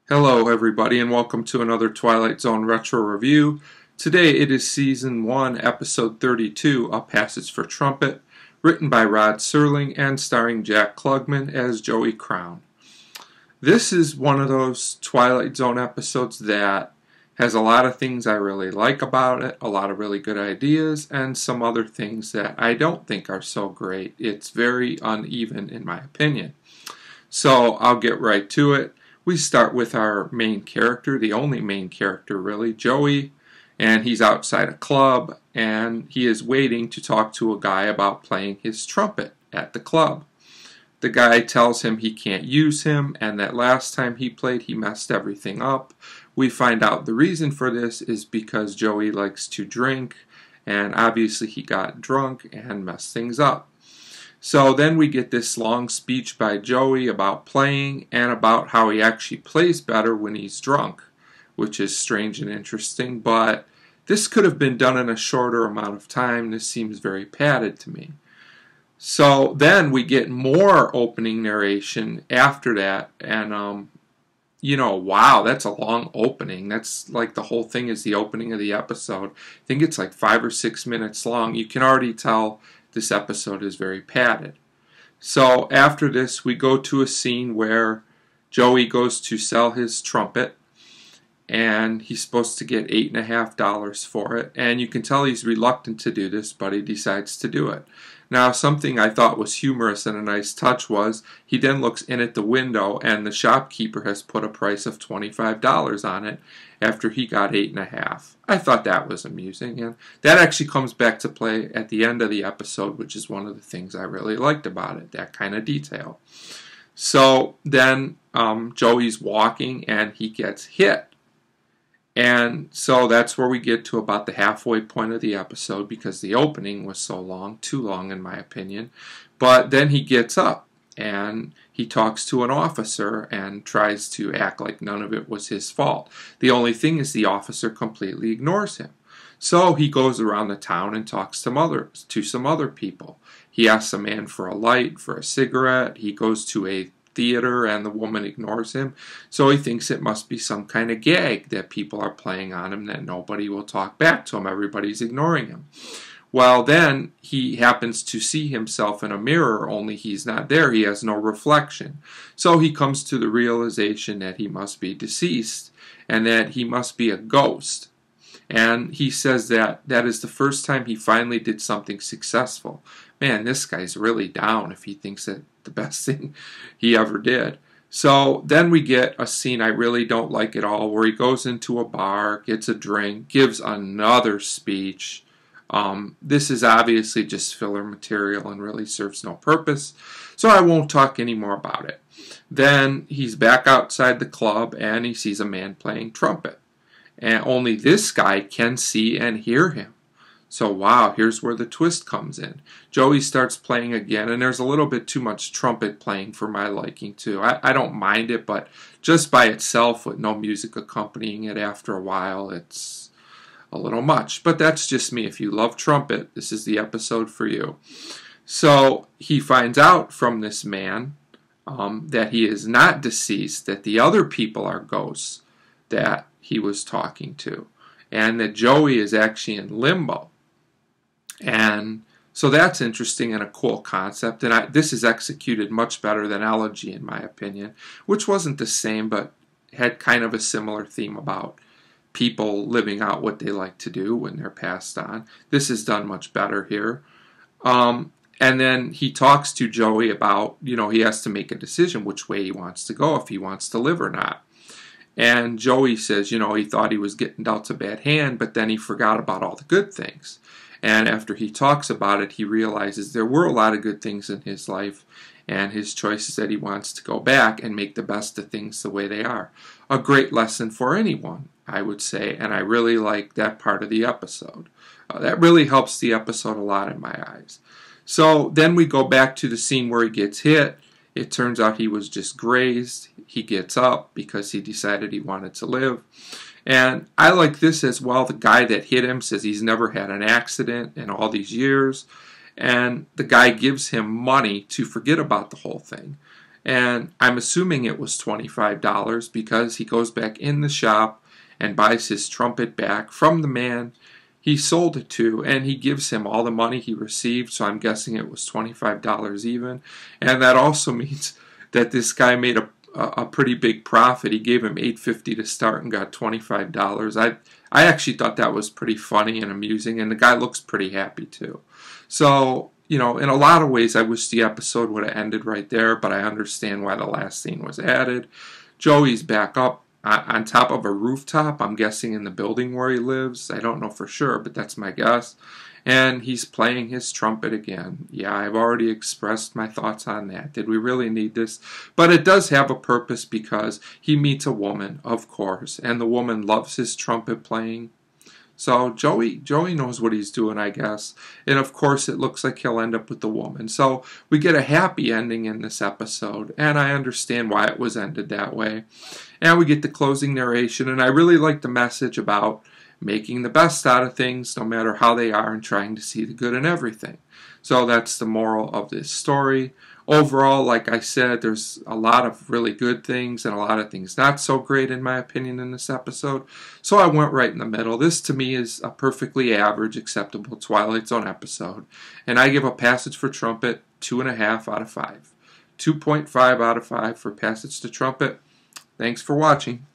Hello everybody and welcome to another Twilight Zone Retro Review. Today it is Season 1, Episode 32, A Passage for Trumpet, written by Rod Serling and starring Jack Klugman as Joey Crown. This is one of those Twilight Zone episodes that has a lot of things I really like about it, a lot of really good ideas, and some other things that I don't think are so great. It's very uneven in my opinion. So I'll get right to it. We start with our main character, the only main character really, Joey, and he's outside a club and he is waiting to talk to a guy about playing his trumpet at the club. The guy tells him he can't use him and that last time he played he messed everything up. We find out the reason for this is because Joey likes to drink and obviously he got drunk and messed things up. So then we get this long speech by Joey about playing and about how he actually plays better when he's drunk, which is strange and interesting, but this could have been done in a shorter amount of time. This seems very padded to me. So then we get more opening narration after that, and wow, that's a long opening. That's like the whole thing is the opening of the episode. I think it's like 5 or 6 minutes long. You can already tell this episode is very padded. So after this, we go to a scene where Joey goes to sell his trumpet, and he's supposed to get $8.50 for it. And you can tell he's reluctant to do this, but he decides to do it. Now, something I thought was humorous and a nice touch was he then looks in at the window, and the shopkeeper has put a price of $25 on it after he got $8.50. I thought that was amusing, and that actually comes back to play at the end of the episode, which is one of the things I really liked about it, that kind of detail. So then Joey's walking, and he gets hit. And so that's where we get to about the halfway point of the episode because the opening was so long, too long in my opinion. But then he gets up and he talks to an officer and tries to act like none of it was his fault. The only thing is the officer completely ignores him. So he goes around the town and talks to some other people. He asks a man for a light, for a cigarette. He goes to a theater and the woman ignores him, so he thinks it must be some kind of gag that people are playing on him, that nobody will talk back to him, everybody's ignoring him. Well, then he happens to see himself in a mirror, only he's not there, he has no reflection. So he comes to the realization that he must be deceased and that he must be a ghost. And he says that that is the first time he finally did something successful. Man, this guy's really down if he thinks that the best thing he ever did. So then we get a scene I really don't like at all, where he goes into a bar, gets a drink, gives another speech. This is obviously just filler material and really serves no purpose, so I won't talk any more about it. Then he's back outside the club and he sees a man playing trumpet. And only this guy can see and hear him. So wow, here's where the twist comes in. Joey starts playing again, and there's a little bit too much trumpet playing for my liking too. I don't mind it, but just by itself with no music accompanying it after a while, it's a little much. But that's just me. If you love trumpet, this is the episode for you. So he finds out from this man that he is not deceased, that the other people are ghosts that he was talking to, and that Joey is actually in limbo. And so that's interesting and a cool concept, and this is executed much better than Elegy in my opinion, which wasn't the same but had kind of a similar theme about people living out what they like to do when they're passed on. This is done much better here. And then he talks to Joey about, he has to make a decision which way he wants to go, if he wants to live or not. And Joey says, he thought he was getting dealt a bad hand, but then he forgot about all the good things. And after he talks about it, he realizes there were a lot of good things in his life, and his choice is that he wants to go back and make the best of things the way they are. A great lesson for anyone, I would say, and I really like that part of the episode. That really helps the episode a lot in my eyes. So then we go back to the scene where he gets hit. It turns out he was just grazed. He gets up because he decided he wanted to live. And I like this as well. The guy that hit him says he's never had an accident in all these years. And the guy gives him money to forget about the whole thing. And I'm assuming it was $25 because he goes back in the shop and buys his trumpet back from the man he sold it to, and he gives him all the money he received, so I'm guessing it was $25 even. And that also means that this guy made a pretty big profit. He gave him $8.50 to start and got $25. I actually thought that was pretty funny and amusing, and the guy looks pretty happy too. So, in a lot of ways I wish the episode would have ended right there, but I understand why the last scene was added. Joey's back up on top of a rooftop, I'm guessing in the building where he lives. I don't know for sure, but that's my guess. And he's playing his trumpet again. Yeah, I've already expressed my thoughts on that. Did we really need this? But it does have a purpose because he meets a woman, of course, and the woman loves his trumpet playing. So Joey knows what he's doing, I guess. And of course it looks like he'll end up with the woman. So we get a happy ending in this episode, and I understand why it was ended that way. And we get the closing narration, and I really like the message about making the best out of things, no matter how they are, and trying to see the good in everything. So that's the moral of this story. Overall, like I said, there's a lot of really good things and a lot of things not so great, in my opinion, in this episode. So I went right in the middle. This, to me, is a perfectly average, acceptable Twilight Zone episode. And I give A Passage for Trumpet 2.5 out of 5. 2.5 out of 5 for Passage to Trumpet. Thanks for watching.